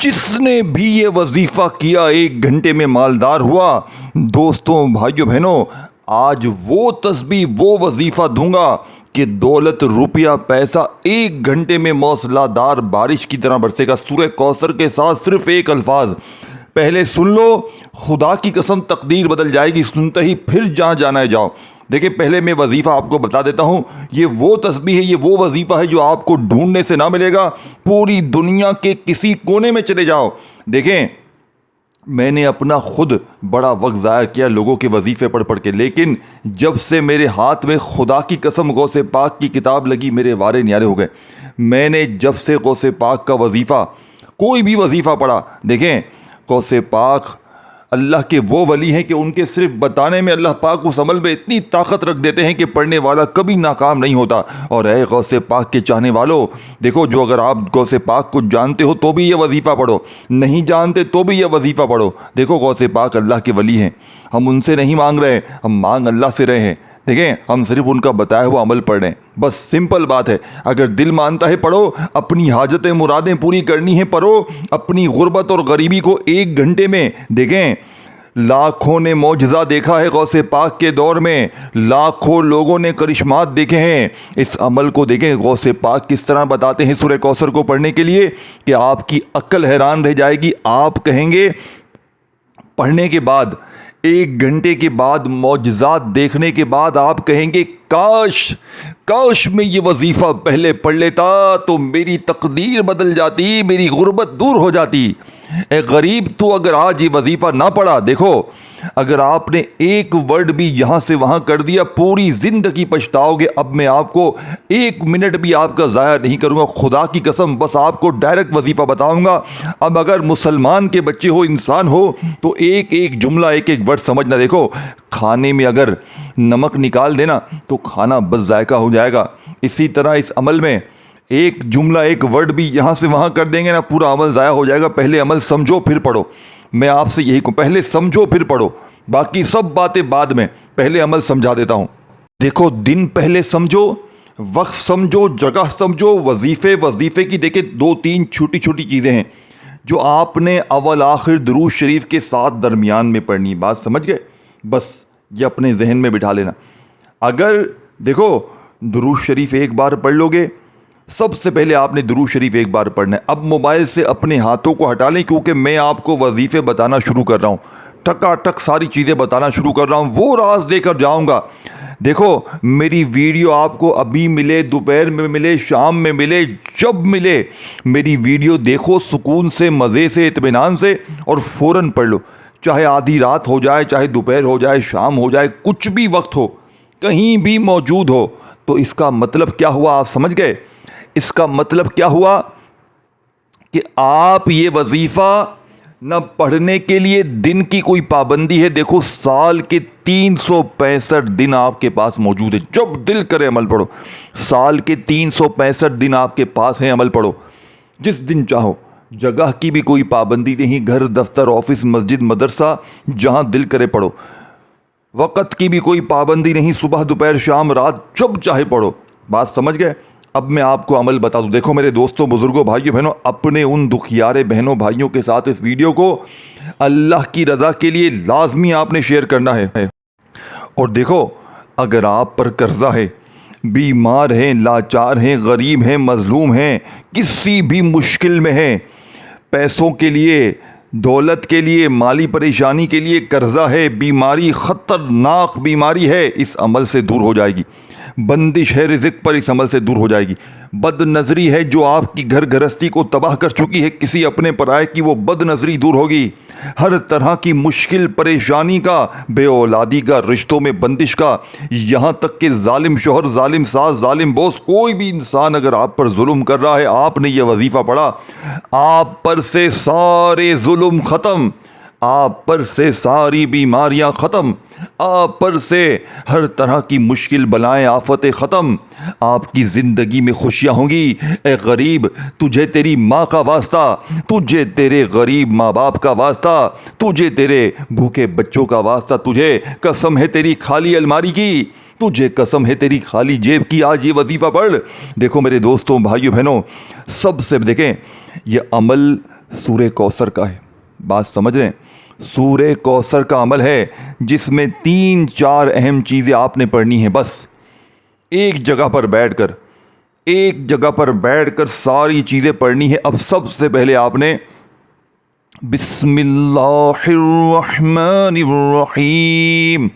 جس نے بھی یہ وظیفہ کیا 1 گھنٹے میں مالدار ہوا۔ دوستوں، بھائیوں، بہنوں، آج وہ تسبیح، وہ وظیفہ دوں گا کہ دولت، روپیہ، پیسہ 1 گھنٹے میں موسلا دار بارش کی طرح برسے گا۔ سورہ کوثر کے ساتھ صرف ایک الفاظ پہلے سن لو، خدا کی قسم تقدیر بدل جائے گی۔ سنتے ہی پھر جہاں جانا ہے جاؤ۔ دیکھیں، پہلے میں وظیفہ آپ کو بتا دیتا ہوں۔ یہ وہ تسبیح ہے، یہ وہ وظیفہ ہے جو آپ کو ڈھونڈنے سے نہ ملے گا۔ پوری دنیا کے کسی کونے میں چلے جاؤ۔ دیکھیں، میں نے اپنا خود بڑا وقت ضائع کیا لوگوں کے وظیفے پڑھ پڑھ کے، لیکن جب سے میرے ہاتھ میں خدا کی قسم غوث پاک کی کتاب لگی، میرے وارے نیارے ہو گئے۔ میں نے جب سے غوث پاک کا وظیفہ، کوئی بھی وظیفہ پڑھا، دیکھیں، غوث پاک اللہ کے وہ ولی ہیں کہ ان کے صرف بتانے میں اللہ پاک اس عمل میں اتنی طاقت رکھ دیتے ہیں کہ پڑھنے والا کبھی ناکام نہیں ہوتا۔ اور اے غوث پاک کے چاہنے والوں، دیکھو، جو اگر آپ غوث پاک کو جانتے ہو تو بھی یہ وظیفہ پڑھو، نہیں جانتے تو بھی یہ وظیفہ پڑھو۔ دیکھو، غوث پاک اللہ کے ولی ہیں، ہم ان سے نہیں مانگ رہے، ہم مانگ اللہ سے رہے ہیں۔ دیکھیں، ہم صرف ان کا بتایا ہوا عمل پڑھ رہے ہیں، بس سمپل بات ہے۔ اگر دل مانتا ہے پڑھو، اپنی حاجتیں مرادیں پوری کرنی ہیں پڑھو، اپنی غربت اور غریبی کو 1 گھنٹے میں۔ دیکھیں، لاکھوں نے معجزہ دیکھا ہے غوث پاک کے دور میں، لاکھوں لوگوں نے کرشمات دیکھے ہیں۔ اس عمل کو دیکھیں غوث پاک کس طرح بتاتے ہیں سورہ کوثر کو پڑھنے کے لیے کہ آپ کی عقل حیران رہ جائے گی۔ آپ کہیں گے پڑھنے کے بعد، 1 گھنٹے کے بعد، معجزات دیکھنے کے بعد آپ کہیں گے کاش میں یہ وظیفہ پہلے پڑھ لیتا تو میری تقدیر بدل جاتی، میری غربت دور ہو جاتی۔ اے غریب، تو اگر آج یہ وظیفہ نہ پڑھا، دیکھو، اگر آپ نے ایک ورڈ بھی یہاں سے وہاں کر دیا، پوری زندگی پچھتاؤ گے۔ اب میں آپ کو 1 منٹ بھی آپ کا ضائع نہیں کروں گا، خدا کی قسم، بس آپ کو ڈائریکٹ وظیفہ بتاؤں گا۔ اب اگر مسلمان کے بچے ہو، انسان ہو، تو ایک ایک جملہ، ایک ایک ورڈ سمجھنا۔ دیکھو، کھانے میں اگر نمک نکال دینا تو کھانا بس ذائقہ ہو جائے گا۔ اسی طرح اس عمل میں ایک جملہ، ایک ورڈ بھی یہاں سے وہاں کر دیں گے نا، پورا عمل ضائع ہو جائے گا۔ پہلے عمل سمجھو پھر پڑھو۔ میں آپ سے یہی کہوں، پہلے سمجھو پھر پڑھو، باقی سب باتیں بعد میں، پہلے عمل سمجھا دیتا ہوں۔ دیکھو، دن پہلے سمجھو، وقت سمجھو، جگہ سمجھو۔ وظیفے کی دیکھیں 2-3 چھوٹی چھوٹی چیزیں ہیں جو آپ نے اول آخر درود شریف کے ساتھ درمیان میں پڑھنی۔ بات سمجھ گئے؟ بس یہ اپنے ذہن میں بٹھا لینا۔ اگر دیکھو، درود شریف ایک بار پڑھ لو گے، سب سے پہلے آپ نے درود شریف ایک بار پڑھنا ہے۔ اب موبائل سے اپنے ہاتھوں کو ہٹا لیں، کیونکہ میں آپ کو وظیفے بتانا شروع کر رہا ہوں، ٹکا ٹک ساری چیزیں بتانا شروع کر رہا ہوں، وہ راز دے کر جاؤں گا۔ دیکھو، میری ویڈیو آپ کو ابھی ملے، دوپہر میں ملے، شام میں ملے، جب ملے، میری ویڈیو دیکھو سکون سے، مزے سے، اطمینان سے، اور فوراً پڑھ لو۔ چاہے آدھی رات ہو جائے، چاہے دوپہر ہو جائے، شام ہو جائے، کچھ بھی وقت ہو، کہیں بھی موجود ہو۔ تو اس کا مطلب کیا ہوا، آپ سمجھ گئے؟ اس کا مطلب کیا ہوا کہ آپ یہ وظیفہ نہ پڑھنے کے لیے دن کی کوئی پابندی ہے۔ دیکھو، سال کے 365 دن آپ کے پاس موجود ہے، جب دل کرے عمل پڑھو۔ سال کے 365 دن آپ کے پاس ہیں، عمل پڑھو جس دن چاہو۔ جگہ کی بھی کوئی پابندی نہیں، گھر، دفتر، آفس، مسجد، مدرسہ، جہاں دل کرے پڑھو۔ وقت کی بھی کوئی پابندی نہیں، صبح، دوپہر، شام، رات، جب چاہے پڑھو۔ بات سمجھ گئے؟ اب میں آپ کو عمل بتا دوں۔ دیکھو میرے دوستوں، بزرگوں، بھائیوں، بہنوں، اپنے ان دکھیارے بہنوں بھائیوں کے ساتھ اس ویڈیو کو اللہ کی رضا کے لیے لازمی آپ نے شیئر کرنا ہے۔ اور دیکھو، اگر آپ پر قرضہ ہے، بیمار ہیں، لاچار ہیں، غریب ہیں، مظلوم ہیں، کسی بھی مشکل میں ہیں، پیسوں کے لیے، دولت کے لیے، مالی پریشانی کے لیے قرضہ ہے، بیماری، خطرناک بیماری ہے، اس عمل سے دور ہو جائے گی۔ بندش ہے رزق پر، اس عمل سے دور ہو جائے گی۔ بد نظری ہے جو آپ کی گھر گھرستی کو تباہ کر چکی ہے، کسی اپنے پرائے کی، وہ بد نظری دور ہوگی۔ ہر طرح کی مشکل، پریشانی کا، بے اولادی کا، رشتوں میں بندش کا، یہاں تک کہ ظالم شوہر، ظالم ساس، ظالم باس، کوئی بھی انسان اگر آپ پر ظلم کر رہا ہے، آپ نے یہ وظیفہ پڑھا، آپ پر سے سارے ظلم ختم، آپ پر سے ساری بیماریاں ختم، آپ پر سے ہر طرح کی مشکل بلائیں، آفتیں ختم، آپ کی زندگی میں خوشیاں ہوں گی۔ اے غریب، تجھے تیری ماں کا واسطہ، تجھے تیرے غریب ماں باپ کا واسطہ، تجھے تیرے بھوکے بچوں کا واسطہ، تجھے قسم ہے تیری خالی الماری کی، تجھے قسم ہے تیری خالی جیب کی، آج یہ وظیفہ پڑھ۔ دیکھو میرے دوستوں، بھائیوں، بہنوں، سب سے دیکھیں، یہ عمل سورہ کوثر کا ہے. بات سمجھ رہے ہیں؟ سورہ کوثر کا عمل ہے جس میں 3-4 اہم چیزیں آپ نے پڑھنی ہیں. بس ایک جگہ پر بیٹھ کر ساری چیزیں پڑھنی ہے. اب سب سے پہلے آپ نے بسم اللہ الرحمن الرحیم.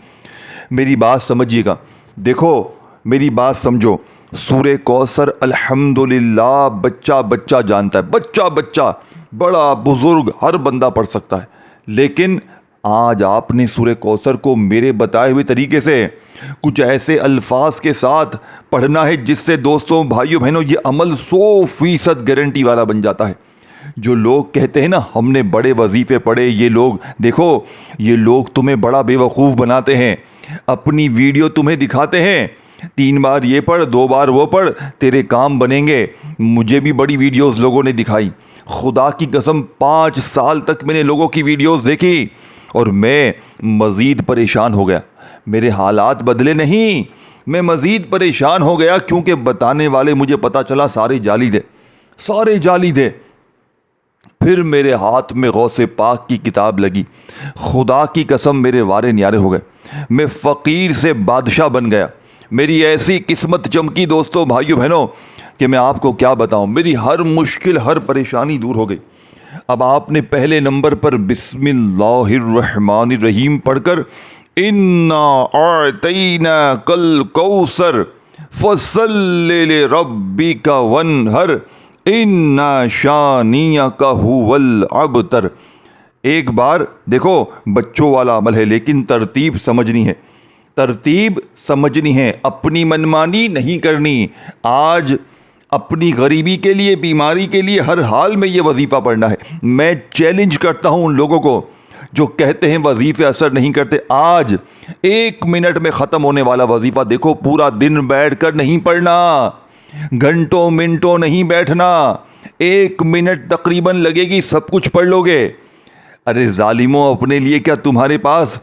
میری بات سمجھیے گا, دیکھو میری بات سمجھو. سورہ کوثر الحمدللہ بچہ جانتا ہے, بچہ بڑا بزرگ ہر بندہ پڑھ سکتا ہے. لیکن آج آپ نے سورہ کوثر کو میرے بتائے ہوئے طریقے سے کچھ ایسے الفاظ کے ساتھ پڑھنا ہے جس سے دوستوں بھائیوں بہنوں یہ عمل 100% گارنٹی والا بن جاتا ہے. جو لوگ کہتے ہیں نا ہم نے بڑے وظیفے پڑھے, یہ لوگ دیکھو یہ لوگ تمہیں بڑا بے وقوف بناتے ہیں. اپنی ویڈیو تمہیں دکھاتے ہیں 3 بار یہ پڑھ 2 بار وہ پڑھ تیرے کام بنیں گے. مجھے بھی بڑی ویڈیوز لوگوں نے دکھائی, خدا کی قسم 5 سال تک میں نے لوگوں کی ویڈیوز دیکھی اور میں مزید پریشان ہو گیا. میرے حالات بدلے نہیں, میں مزید پریشان ہو گیا کیونکہ بتانے والے مجھے پتا چلا سارے جعلی تھے. پھر میرے ہاتھ میں غوث پاک کی کتاب لگی, خدا کی قسم میرے وارے نیارے ہو گئے. میں فقیر سے بادشاہ بن گیا. میری ایسی قسمت چمکی دوستوں بھائیوں بہنوں کہ میں آپ کو کیا بتاؤں. میری ہر مشکل ہر پریشانی دور ہو گئی. اب آپ نے پہلے نمبر پر بسم اللہ الرحمن الرحیم پڑھ کر انا اعطیناک الکوثر فصلی لربک وانحر ان شانیک هو الابتر. ایک بار دیکھو بچوں والا عمل ہے لیکن ترتیب سمجھنی ہے, اپنی منمانی نہیں کرنی. آج اپنی غریبی کے لیے بیماری کے لیے ہر حال میں یہ وظیفہ پڑھنا ہے. میں چیلنج کرتا ہوں ان لوگوں کو جو کہتے ہیں وظیفے اثر نہیں کرتے. آج 1 منٹ میں ختم ہونے والا وظیفہ دیکھو, پورا دن بیٹھ کر نہیں پڑھنا, گھنٹوں منٹوں نہیں بیٹھنا, 1 منٹ تقریباً لگے گی, سب کچھ پڑھ لو گے. ارے ظالموں, اپنے لیے کیا تمہارے پاس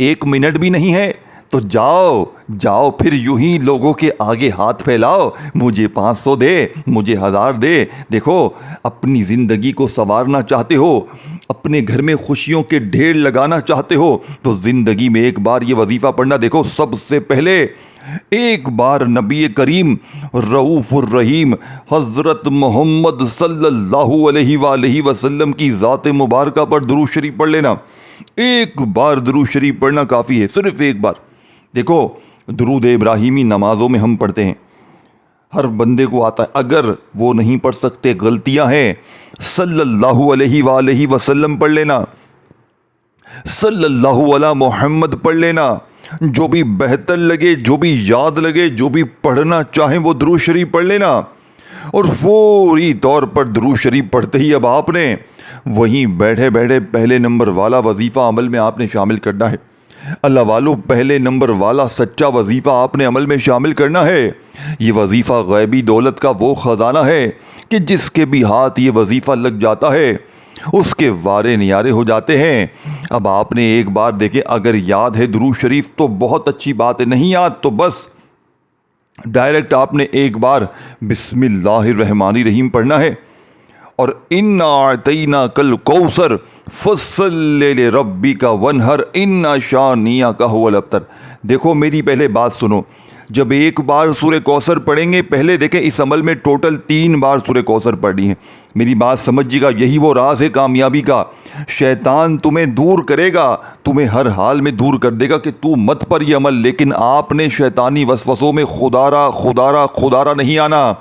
1 منٹ بھی نہیں ہے؟ تو جاؤ پھر یوں ہی لوگوں کے آگے ہاتھ پھیلاؤ, مجھے 500 دے, مجھے 1000 دے. دیکھو اپنی زندگی کو سنوارنا چاہتے ہو, اپنے گھر میں خوشیوں کے ڈھیر لگانا چاہتے ہو تو زندگی میں ایک بار یہ وظیفہ پڑھنا. دیکھو سب سے پہلے ایک بار نبی کریم رؤوف الرحیم حضرت محمد صلی اللہ علیہ وآلہ وسلم کی ذات مبارکہ پر درود شریف پڑھ لینا. ایک بار درود شریف پڑھنا کافی ہے, صرف ایک بار. دیکھو درود ابراہیمی نمازوں میں ہم پڑھتے ہیں, ہر بندے کو آتا ہے. اگر وہ نہیں پڑھ سکتے غلطیاں ہیں, صلی اللہ علیہ وآلہ وسلم پڑھ لینا, صلی اللہ علی محمد پڑھ لینا. جو بھی بہتر لگے, جو بھی یاد لگے, جو بھی پڑھنا چاہیں وہ درود شریف پڑھ لینا. اور فوری طور پر درود شریف پڑھتے ہی اب آپ نے وہیں بیٹھے پہلے نمبر والا وظیفہ عمل میں آپ نے شامل کرنا ہے. اللہ والو, پہلے نمبر والا سچا وظیفہ آپ نے عمل میں شامل کرنا ہے. یہ وظیفہ غیبی دولت کا وہ خزانہ ہے کہ جس کے بھی ہاتھ یہ وظیفہ لگ جاتا ہے اس کے وارے نیارے ہو جاتے ہیں. اب آپ نے ایک بار دیکھیں, اگر یاد ہے درود شریف تو بہت اچھی بات ہے, نہیں یاد تو بس ڈائریکٹ آپ نے ایک بار بسم اللہ الرحمن الرحیم پڑھنا ہے. اور انا اعطیناک الکوثر فصلی لربک وانحر ان شانیک هو الابتر. دیکھو میری پہلے بات سنو, جب ایک بار سورہ کوثر پڑھیں گے, پہلے دیکھیں اس عمل میں ٹوٹل 3 بار سورہ کوثر پڑھنی ہے. میری بات سمجھیے گا, یہی وہ راز ہے کامیابی کا. شیطان تمہیں دور کرے گا, تمہیں ہر حال میں دور کر دے گا کہ تو مت پر یہ عمل, لیکن آپ نے شیطانی وسوسوں میں خدارا نہیں آنا.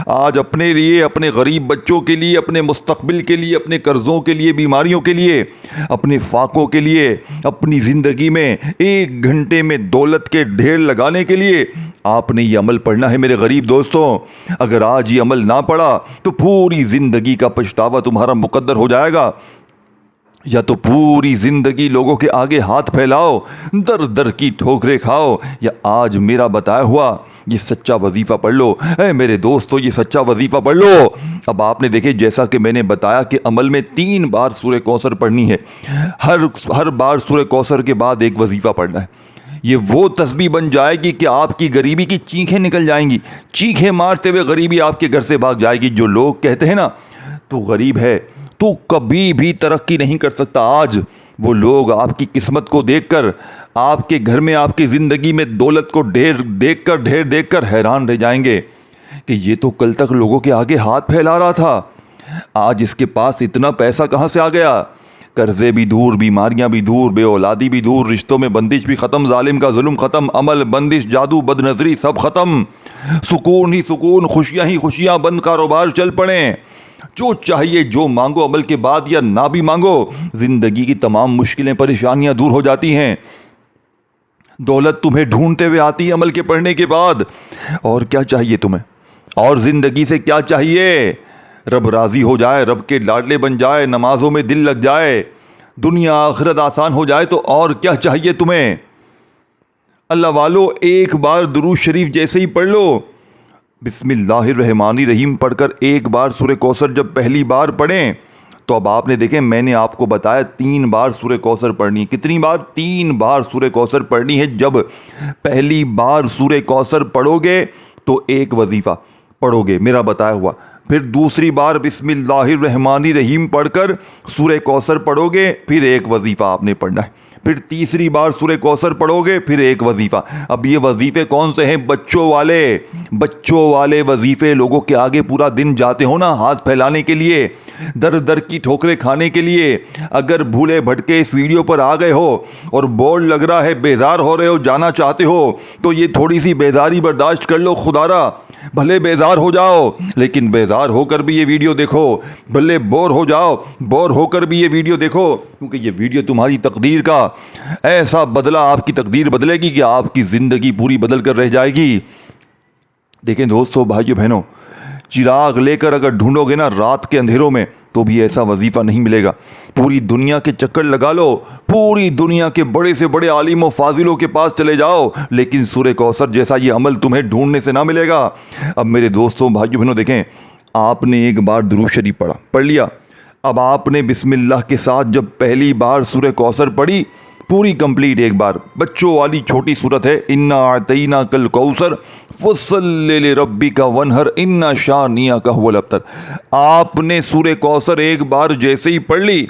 آج اپنے لیے, اپنے غریب بچوں کے لیے, اپنے مستقبل کے لیے, اپنے قرضوں کے لیے, بیماریوں کے لیے, اپنے فاقوں کے لیے, اپنی زندگی میں 1 گھنٹے میں دولت کے ڈھیر لگانے کے لیے آپ نے یہ عمل پڑھنا ہے. میرے غریب دوستوں, اگر آج یہ عمل نہ پڑھا تو پوری زندگی کا پچھتاوا تمہارا مقدر ہو جائے گا. یا تو پوری زندگی لوگوں کے آگے ہاتھ پھیلاؤ, در در کی ٹھوکریں کھاؤ, یا آج میرا بتایا ہوا یہ سچا وظیفہ پڑھ لو. اے میرے دوستو, یہ سچا وظیفہ پڑھ لو. اب آپ نے دیکھے جیسا کہ میں نے بتایا کہ عمل میں 3 بار سورہ کوثر پڑھنی ہے. ہر بار سورہ کوثر کے بعد ایک وظیفہ پڑھنا ہے. یہ وہ تسبیح بن جائے گی کہ آپ کی غریبی کی چیخیں نکل جائیں گی, چیخیں مارتے ہوئے غریبی آپ کے گھر سے بھاگ جائے گی. جو لوگ کہتے ہیں نا تو غریب ہے, تو کبھی بھی ترقی نہیں کر سکتا. آج وہ لوگ آپ کی قسمت کو دیکھ کر, آپ کے گھر میں, آپ کی زندگی میں دولت کو ڈھیر دیکھ کر حیران رہ جائیں گے کہ یہ تو کل تک لوگوں کے آگے ہاتھ پھیلا رہا تھا, آج اس کے پاس اتنا پیسہ کہاں سے آ گیا. قرضے بھی دور, بیماریاں بھی دور, بے اولادی بھی دور, رشتوں میں بندش بھی ختم, ظالم کا ظلم ختم, عمل بندش, جادو, بد نظری سب ختم, سکون ہی سکون, خوشیاں ہی خوشیاں, بند کاروبار چل پڑیں. جو چاہیے جو مانگو عمل کے بعد یا نہ بھی مانگو, زندگی کی تمام مشکلیں پریشانیاں دور ہو جاتی ہیں. دولت تمہیں ڈھونڈتے ہوئے آتی ہے عمل کے پڑھنے کے بعد. اور کیا چاہیے تمہیں, اور زندگی سے کیا چاہیے؟ رب راضی ہو جائے, رب کے لاڈلے بن جائے, نمازوں میں دل لگ جائے, دنیا آخرت آسان ہو جائے, تو اور کیا چاہیے تمہیں؟ اللہ والو, ایک بار درود شریف جیسے ہی پڑھ لو, بسم اللہ الرحمن الرحیم پڑھ کر ایک بار سورہ کوثر جب پہلی بار پڑھیں, تو اب آپ نے دیکھیں میں نے آپ کو بتایا 3 بار سورہ کوثر پڑھنی ہے. کتنی بار؟ 3 بار سورہ کوثر پڑھنی ہے. جب پہلی بار سورہ کوثر پڑھو گے تو ایک وظیفہ پڑھو گے میرا بتایا ہوا, پھر دوسری بار بسم اللہ الرحمن الرحیم پڑھ کر سورہ کوثر پڑھو گے, پھر ایک وظیفہ آپ نے پڑھنا ہے, پھر تیسری بار سورہ کوثر پڑھو گے, پھر ایک وظیفہ. اب یہ وظیفے کون سے ہیں؟ بچوں والے وظیفے. لوگوں کے آگے پورا دن جاتے ہو نا ہاتھ پھیلانے کے لیے, در در کی ٹھوکریں کھانے کے لیے. اگر بھولے بھٹکے اس ویڈیو پر آ گئے ہو اور بورڈ لگ رہا ہے, بیزار ہو رہے ہو, جانا چاہتے ہو, تو یہ تھوڑی سی بیزاری برداشت کر لو. خدارا بھلے بیزار ہو جاؤ, لیکن بیزار ہو کر بھی یہ ویڈیو دیکھو. بھلے بور ہو جاؤ, بور ہو کر بھی یہ ویڈیو دیکھو, کیونکہ یہ ویڈیو تمہاری تقدیر کا ایسا بدلہ, آپ کی تقدیر بدلے گی کہ آپ کی زندگی پوری بدل کر رہ جائے گی. دیکھیں دوستو, بھائیو بہنوں, چراغ لے کر اگر ڈھونڈو گے نا رات کے اندھیروں میں, تو بھی ایسا وظیفہ نہیں ملے گا. پوری دنیا کے چکر لگا لو, پوری دنیا کے بڑے سے بڑے عالم و فاضلوں کے پاس چلے جاؤ, لیکن سورہ کوثر جیسا یہ عمل تمہیں ڈھونڈنے سے نہ ملے گا. اب میرے دوستوں, بھائیو بہنوں, دیکھیں آپ نے ایک بار درود شریف پڑھ لیا. اب آپ نے بسم اللہ کے ساتھ جب پہلی بار سورہ کوثر پڑھی, پوری کمپلیٹ ایک بار, بچوں والی چھوٹی صورت ہے, انا اعطیناک الکوثر فصلی لربک وانحر ان شانئک هو الابتر. آپ نے سورہ کوثر ایک بار جیسے ہی پڑھ لی,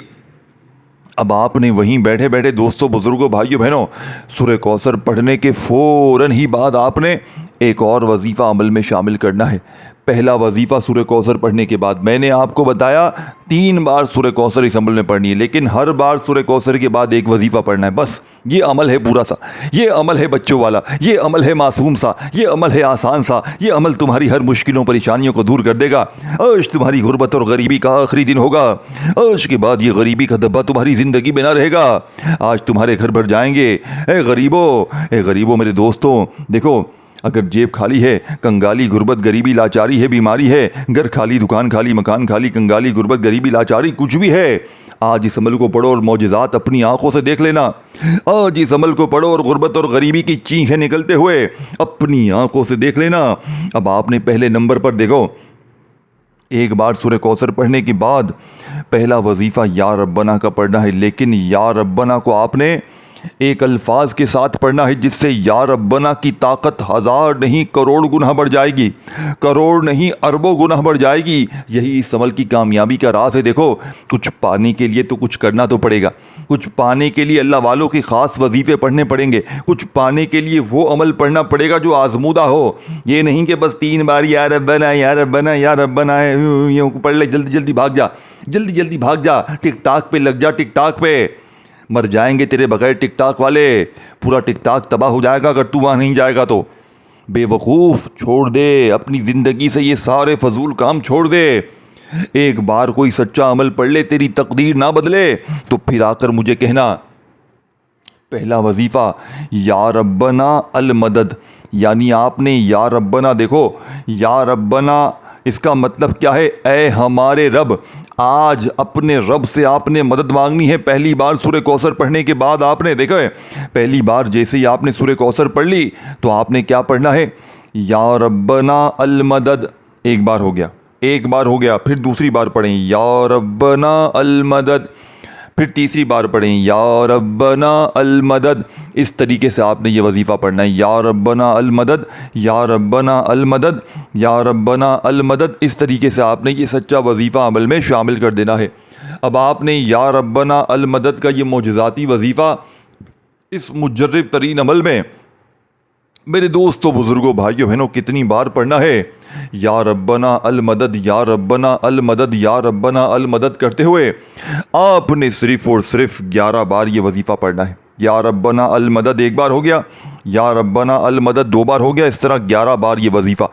اب آپ نے وہیں بیٹھے بیٹھے دوستوں, بزرگوں, بھائیوں بہنوں, سورہ کوثر پڑھنے کے فوراً ہی بعد آپ نے ایک اور وظیفہ عمل میں شامل کرنا ہے. پہلا وظیفہ سورہ کوثر پڑھنے کے بعد میں نے آپ کو بتایا 3 بار سورہ کوثر اس عمل میں پڑھنی ہے, لیکن ہر بار سورہ کوثر کے بعد ایک وظیفہ پڑھنا ہے. بس یہ عمل ہے پورا سا, یہ عمل ہے بچوں والا, یہ عمل ہے معصوم سا, یہ عمل ہے آسان سا, یہ عمل تمہاری ہر مشکلوں پریشانیوں کو دور کر دے گا. آج تمہاری غربت اور غریبی کا آخری دن ہوگا. آج کے بعد یہ غریبی کا دبا تمہاری زندگی میں نہ رہے گا. آج تمہارے گھر بھر جائیں گے. اے غریبوں, میرے دوستوں, دیکھو اگر جیب خالی ہے, کنگالی, غربت, غریبی, لاچاری ہے, بیماری ہے, گھر خالی, دکان خالی, مکان خالی, کنگالی, غربت, غریبی, لاچاری, کچھ بھی ہے, آج اس عمل کو پڑھو اور معجزات اپنی آنکھوں سے دیکھ لینا. آج اس عمل کو پڑھو اور غربت اور غریبی کی چیخیں نکلتے ہوئے اپنی آنکھوں سے دیکھ لینا. اب آپ نے پہلے نمبر پر دیکھو, ایک بار سورہ کوثر پڑھنے کے بعد پہلا وظیفہ یا ربنا کا پڑھنا ہے, لیکن یا ربنا کو آپ نے ایک الفاظ کے ساتھ پڑھنا ہے جس سے یا ربنا کی طاقت 1000 نہیں کروڑ گنا بڑھ جائے گی, کروڑ نہیں اربوں گنا بڑھ جائے گی. یہی اس عمل کی کامیابی کا راز ہے. دیکھو کچھ پانے کے لیے تو کچھ کرنا تو پڑے گا, کچھ پانے کے لیے اللہ والوں کے خاص وظیفے پڑھنے پڑیں گے, کچھ پانے کے لیے وہ عمل پڑھنا پڑے گا جو آزمودہ ہو. یہ نہیں کہ بس 3 بار یا ربنا یا ربنا یا ربنا یوں پڑھ لے, جلدی جلدی بھاگ جا, جلدی جلدی بھاگ جا, ٹک ٹاک پہ لگ جا, ٹک ٹاک پہ. مر جائیں گے تیرے بغیر ٹک ٹاک والے, پورا ٹک ٹاک تباہ ہو جائے گا اگر تو وہاں نہیں جائے گا تو. بے وقوف, چھوڑ دے اپنی زندگی سے یہ سارے فضول کام, چھوڑ دے. ایک بار کوئی سچا عمل پڑھ لے, تیری تقدیر نہ بدلے تو پھر آ کر مجھے کہنا. پہلا وظیفہ یا ربنا المدد, یعنی آپ نے یا ربنا, دیکھو یا ربنا اس کا مطلب کیا ہے؟ اے ہمارے رب. آج اپنے رب سے آپ نے مدد مانگنی ہے. پہلی بار سورہ کوثر پڑھنے کے بعد آپ نے دیکھا ہے, پہلی بار جیسے ہی آپ نے سورہ کوثر پڑھ لی تو آپ نے کیا پڑھنا ہے؟ یا ربنا المدد. ایک بار ہو گیا, پھر دوسری بار پڑھیں یا ربنا المدد, پھر تیسری بار پڑھیں یا ربنا المدد. اس طریقے سے آپ نے یہ وظیفہ پڑھنا ہے, یا ربنا المدد, یا ربنا المدد, یا ربنا المدد. اس طریقے سے آپ نے یہ سچا وظیفہ عمل میں شامل کر دینا ہے. اب آپ نے یا ربنا المدد کا یہ معجزاتی وظیفہ اس مجرب ترین عمل میں میرے دوستوں, بزرگوں, بھائیوں, بہنوں کتنی بار پڑھنا ہے؟ یا ربنا المدد, یا ربنا المدد, یا ربنا المدد کرتے ہوئے آپ نے صرف اور صرف 11 بار یہ وظیفہ پڑھنا ہے. یا ربنا المدد ایک بار ہو گیا, یا ربنا المدد 2 بار ہو گیا, اس طرح 11 بار یہ وظیفہ.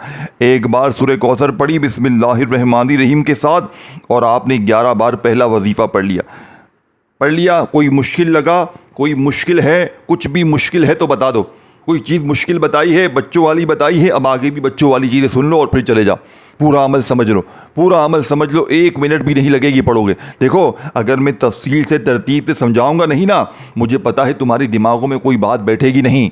ایک بار سورہ کوثر پڑھی بسم اللہ الرحمن الرحیم کے ساتھ اور آپ نے 11 بار پہلا وظیفہ پڑھ لیا. کوئی مشکل لگا, کوئی مشکل ہے, کچھ بھی مشکل ہے تو بتا دو. کوئی چیز مشکل بتائی ہے, بچوں والی بتائی ہے, اب آگے بھی بچوں والی چیزیں سن لو اور پھر چلے جاؤ. پورا عمل سمجھ لو, پورا عمل سمجھ لو, 1 منٹ بھی نہیں لگے گی پڑھو گے. دیکھو اگر میں تفصیل سے ترتیب سے سمجھاؤں گا نہیں نا, مجھے پتا ہے تمہاری دماغوں میں کوئی بات بیٹھے گی نہیں,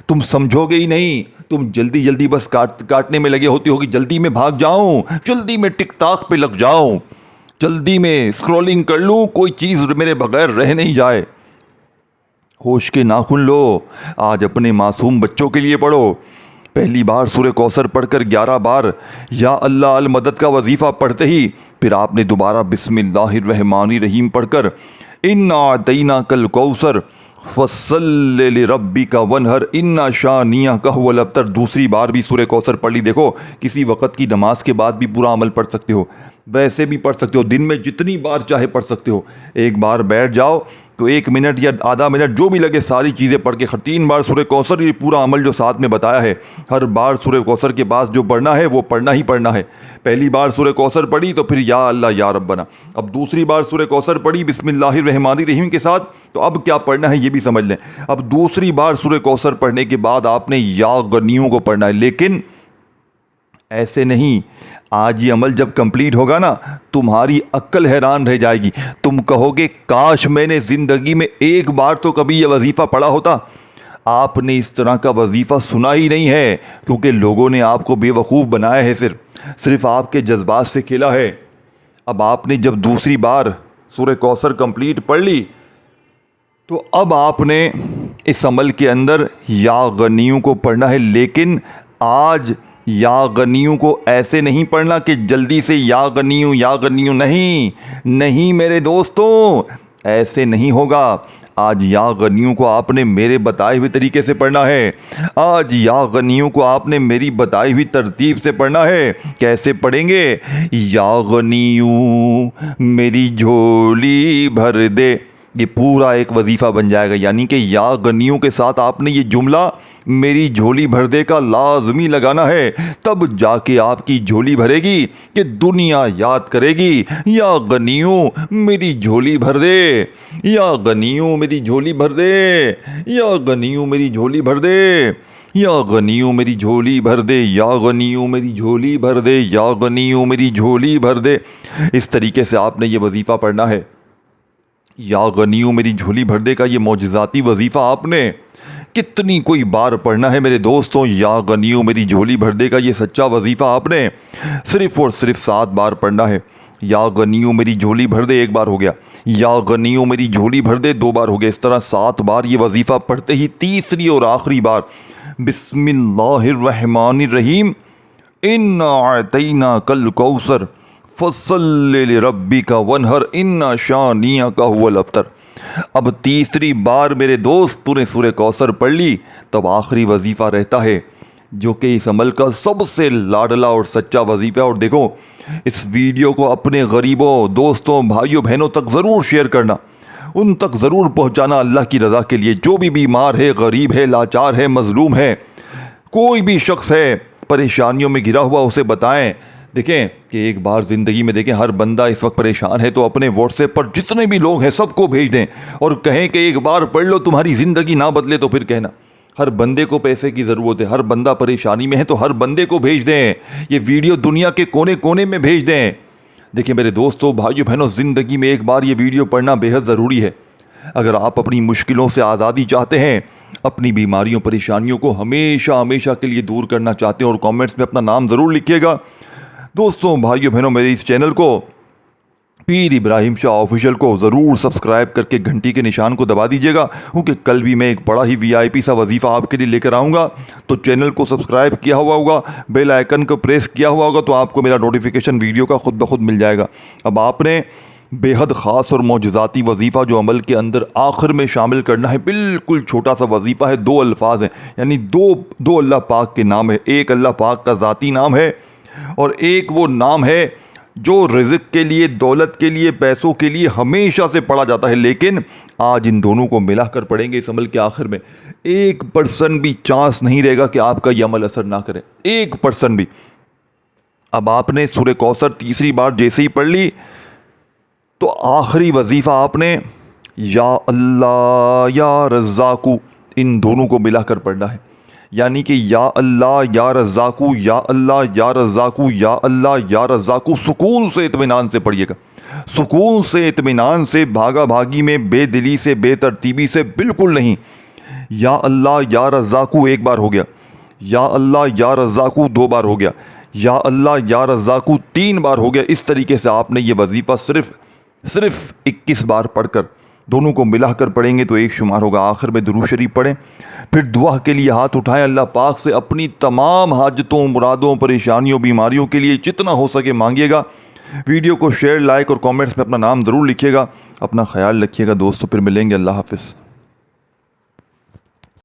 تم سمجھو گے ہی نہیں. تم جلدی بس کاٹنے میں لگے ہوتی ہوگی, جلدی میں بھاگ جاؤں, جلدی میں ٹک ٹاک پہ لگ جاؤں, جلدی میں اسکرولنگ کر لوں, کوئی چیز میرے بغیر رہ نہیں جائے. ہوش کے ناخن لو. آج اپنے معصوم بچوں کے لیے پڑھو. پہلی بار سورہ کوثر پڑھ کر 11 بار یا اللہ المدد کا وظیفہ پڑھتے ہی پھر آپ نے دوبارہ بسم اللہ الرحمن الرحیم پڑھ کر انا اعطیناک الکوثر فصل لربک وانحر ان شانئک هو الابتر. دوسری بار بھی سورہ کوثر پڑھ لی. دیکھو کسی وقت کی نماز کے بعد بھی پورا عمل پڑھ سکتے ہو, ویسے بھی پڑھ سکتے ہو, دن میں جتنی بار چاہے پڑھ سکتے ہو. ایک بار بیٹھ جاؤ تو 1 منٹ یا آدھا منٹ جو بھی لگے ساری چیزیں پڑھ کے 3 بار سورہ کوثر, یہ پورا عمل جو ساتھ میں بتایا ہے, ہر بار سورہ کوثر کے بعد جو پڑھنا ہے وہ پڑھنا ہی پڑھنا ہے. پہلی بار سورہ کوثر پڑھی تو پھر یا اللہ یا ربنا. اب دوسری بار سورہ کوثر پڑھی بسم اللہ الرحمن الرحیم کے ساتھ, تو اب کیا پڑھنا ہے یہ بھی سمجھ لیں. اب دوسری بار سورہ کوثر پڑھنے کے بعد آپ نے یا غنیوں کو پڑھنا ہے, لیکن ایسے نہیں. آج یہ عمل جب کمپلیٹ ہوگا نا, تمہاری عقل حیران رہ جائے گی. تم کہو گے کاش میں نے زندگی میں ایک بار تو کبھی یہ وظیفہ پڑھا ہوتا. آپ نے اس طرح کا وظیفہ سنا ہی نہیں ہے, کیونکہ لوگوں نے آپ کو بے وقوف بنایا ہے, صرف آپ کے جذبات سے کھیلا ہے. اب آپ نے جب دوسری بار سورہ کوثر کمپلیٹ پڑھ لی تو اب آپ نے اس عمل کے اندر یا غنیوں کو پڑھنا ہے. لیکن آج یا غنیوں کو ایسے نہیں پڑھنا کہ جلدی سے یا غنیوں نہیں میرے دوستوں, ایسے نہیں ہوگا. آج یا غنیوں کو آپ نے میرے بتائے ہوئے طریقے سے پڑھنا ہے. آج یا غنیوں کو آپ نے میری بتائی ہوئی ترتیب سے پڑھنا ہے. کیسے پڑھیں گے؟ یا غنیوں میری جھولی بھر دے, یہ پورا ایک وظیفہ بن جائے گا. یعنی کہ یا غنیوں کے ساتھ آپ نے یہ جملہ میری جھولی بھر دے کا لازمی لگانا ہے, تب جا کے آپ کی جھولی بھرے گی کہ دنیا یاد کرے گی یا غنیوں میری جھولی بھر دے, یا غنیوں میری جھولی بھر دے, یا غنیوں میری جھولی بھر دے, یا غنیوں میری جھولی بھر دے, یا غنیوں میری جھولی بھر دے, یا غنیوں میری جھولی بھر دے. اس طریقے سے آپ نے یہ وظیفہ پڑھنا ہے. یا غنیوں میری جھولی بھر دے کا یہ معجزاتی وظیفہ آپ نے کتنی کوئی بار پڑھنا ہے میرے دوستوں. یا غنیوں میری جھولی بھر دے کا یہ سچا وظیفہ آپ نے صرف اور صرف 7 بار پڑھنا ہے. یا غنیوں میری جھولی بھر دے 1 بار ہو گیا, یا غنیوں میری جھولی بھر دے 2 بار ہو گیا. اس طرح 7 بار یہ وظیفہ پڑھتے ہی تیسری اور آخری بار بسم اللہ الرحمن الرحیم انا اعطیناک الکوثر فصل لربک وانحر ان شانئک هو الابتر. اب تیسری بار میرے دوست تو نے سورہ کوثر پڑھ لی, تب آخری وظیفہ رہتا ہے جو کہ اس عمل کا سب سے لاڈلا اور سچا وظیفہ ہے. اور دیکھو اس ویڈیو کو اپنے غریبوں, دوستوں, بھائیوں, بہنوں تک ضرور شیئر کرنا, ان تک ضرور پہنچانا اللہ کی رضا کے لیے. جو بھی بیمار ہے, غریب ہے, لاچار ہے, مظلوم ہے, کوئی بھی شخص ہے پریشانیوں میں گھرا ہوا, اسے بتائیں. دیکھیں کہ ایک بار زندگی میں دیکھیں ہر بندہ اس وقت پریشان ہے, تو اپنے واٹس ایپ پر جتنے بھی لوگ ہیں سب کو بھیج دیں اور کہیں کہ ایک بار پڑھ لو, تمہاری زندگی نہ بدلے تو پھر کہنا. ہر بندے کو پیسے کی ضرورت ہے, ہر بندہ پریشانی میں ہے, تو ہر بندے کو بھیج دیں. یہ ویڈیو دنیا کے کونے کونے میں بھیج دیں. دیکھیں میرے دوستوں, بھائیوں, بہنوں, زندگی میں ایک بار یہ ویڈیو پڑھنا بے حد ضروری ہے. اگر آپ اپنی مشکلوں سے آزادی چاہتے ہیں, اپنی بیماریوں پریشانیوں کو ہمیشہ کے لیے دور کرنا چاہتے ہیں, اور کامنٹس میں اپنا نام ضرور لکھیے گا. دوستوں, بھائیوں, بہنوں, میرے اس چینل کو پیر ابراہیم شاہ آفیشیل کو ضرور سبسکرائب کر کے گھنٹی کے نشان کو دبا دیجیے گا، کیونکہ کل بھی میں ایک بڑا ہی VIP سا وظیفہ آپ کے لیے لے کر آؤں گا۔ تو چینل کو سبسکرائب کیا ہوا ہوگا، بیل آئیکن کو پریس کیا ہوا ہوگا، تو آپ کو میرا نوٹیفیکیشن ویڈیو کا خود بخود مل جائے گا۔ اب آپ نے بے حد خاص اور معجزاتی وظیفہ جو عمل کے اندر آخر میں شامل کرنا ہے، بالکل چھوٹا سا وظیفہ ہے، 2 الفاظ ہیں، یعنی دو اللہ پاک کے نام ہے۔ ایک اللہ پاک کا ذاتی نام ہے اور ایک وہ نام ہے جو رزق کے لیے، دولت کے لیے، پیسوں کے لیے ہمیشہ سے پڑھا جاتا ہے، لیکن آج ان دونوں کو ملا کر پڑھیں گے اس عمل کے آخر میں۔ 1% بھی چانس نہیں رہے گا کہ آپ کا یہ عمل اثر نہ کرے، 1% بھی۔ اب آپ نے سورہ کوثر تیسری بار جیسے ہی پڑھ لی تو آخری وظیفہ آپ نے یا اللہ یا رزاقو ان دونوں کو ملا کر پڑھنا ہے، یعنی کہ یا اللہ یا رزاقو، یا اللہ یا رزاقو، یا اللہ یا رزاقو۔ سکون سے، اطمینان سے پڑھیے گا، سکون سے، اطمینان سے، بھاگا بھاگی میں، بے دلی سے، بے ترتیبی سے بالکل نہیں۔ یا اللہ یا رزاقو 1 بار ہو گیا، یا اللہ یا رزاقو 2 بار ہو گیا، یا اللہ یا رزاقو 3 بار ہو گیا۔ اس طریقے سے آپ نے یہ وظیفہ صرف 21 بار پڑھ کر دونوں کو ملا کر پڑھیں گے تو ایک شمار ہوگا۔ آخر میں درود شریف پڑھیں، پھر دعا کے لیے ہاتھ اٹھائیں، اللہ پاک سے اپنی تمام حاجتوں، مرادوں، پریشانیوں، بیماریوں کے لیے جتنا ہو سکے مانگیے گا۔ ویڈیو کو شیئر، لائک اور کامنٹس میں اپنا نام ضرور لکھیے گا۔ اپنا خیال رکھیے گا دوستو، پھر ملیں گے، اللہ حافظ۔